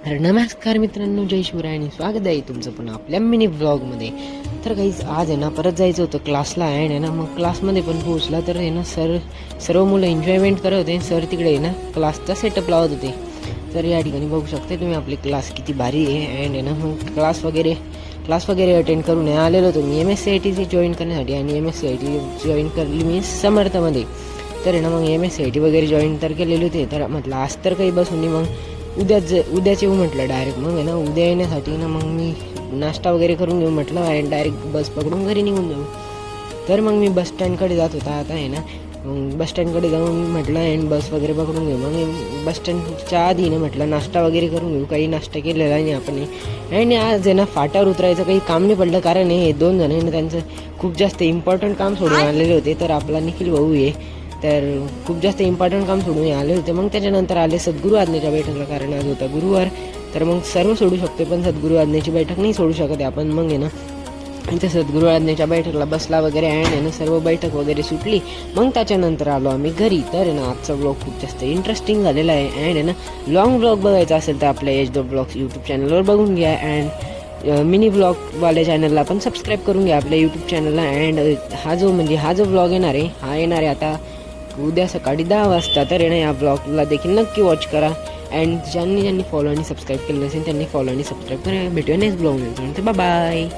तर नमस्कार मित्रांनो, जय शिवराय आणि स्वागत आहे तुमचं पुन्हा आपल्या मिनी व्लॉगमध्ये. तर काहीच आज आहे ना परत जायचं होतं क्लासला आहे ना. मग क्लासमध्ये पण पोहोचला तर आहे ना सर्व मुलं एन्जॉयमेंट करत होते. सर तिकडे आहे ना क्लासचा सेटअप लावत होते. तर या ठिकाणी बघू शकते तुम्ही आपली क्लास किती भारी आहे. अँड आहे ना मग क्लास वगैरे अटेंड करून आलेलो होतो मी MSCIT जॉईन करण्यासाठी. आणि MSCIT जॉईन करली मी समर्थमध्ये. तर आहे ना मग MSCIT वगैरे जॉईन तर केलेले होते. तर म्हटलं आज तर काही बसून नाही, मग उद्याच येऊ म्हटलं डायरेक्ट. मग आहे ना उद्या येण्यासाठी ना मग मी नाश्ता वगैरे करून घेऊ म्हटलं आणि डायरेक्ट बस पकडून घरी निघून जाऊ. तर मग मी बस स्टँडकडे जात होता आता आहे ना. मग बस स्टँडकडे जाऊन म्हटलं अँड बस वगैरे पकडून घेऊ. मग बस स्टँडच्या आधी ना म्हटलं नाश्ता वगैरे करून घेऊ. काही नाश्ता केलेला नाही आपण. आणि आज आहे ना फाट्यावर उतरायचं काही काम नाही पडलं, कारण हे 2 जण आहे ना त्यांचं खूप जास्त इम्पॉर्टंट काम सोडून आलेले होते. तर आपला निखिल भाऊ आहे, तर खूप जास्त इम्पॉर्टंट काम सोडून आले होते. मग त्याच्यानंतर आले सद्गुरू आज्ञेच्या बैठकला, कारण आज होता गुरुवार. तर मग सर्व सोडू शकते पण सद्गुरू आज्ञेची बैठक नाही सोडू शकत आपण. मग आहे ना त्या सद्गुरू आज्ञेच्या बैठकला बसला वगैरे आहे ना, सर्व बैठक वगैरे सुटली. मग त्याच्यानंतर आलो आम्ही घरी. तर आहे ना आजचा ब्लॉग खूप जास्त इंटरेस्टिंग झालेला आहे. अँड आहे ना लॉंग ब्लॉग बघायचा असेल तर आपल्या एच द ब्लॉग्स यूट्यूब चॅनलवर बघून घ्या. अँड मिनी ब्लॉगवाल्या चॅनलला पण सबस्क्राईब करून घ्या आपल्या यूट्यूब चॅनलला. अँड हा जो ब्लॉग येणार आहे आता उद्या सकाळी 10 वाजता. तर आहे ना या ब्लॉगला देखील नक्की वॉच करा. अँड ज्यांनी फॉलो आणि सबस्क्राईब केलं असेल त्यांनी फॉलो आणि सबस्क्राईब करा. भेटूया नेक्स्ट ब्लॉग. Bye bye.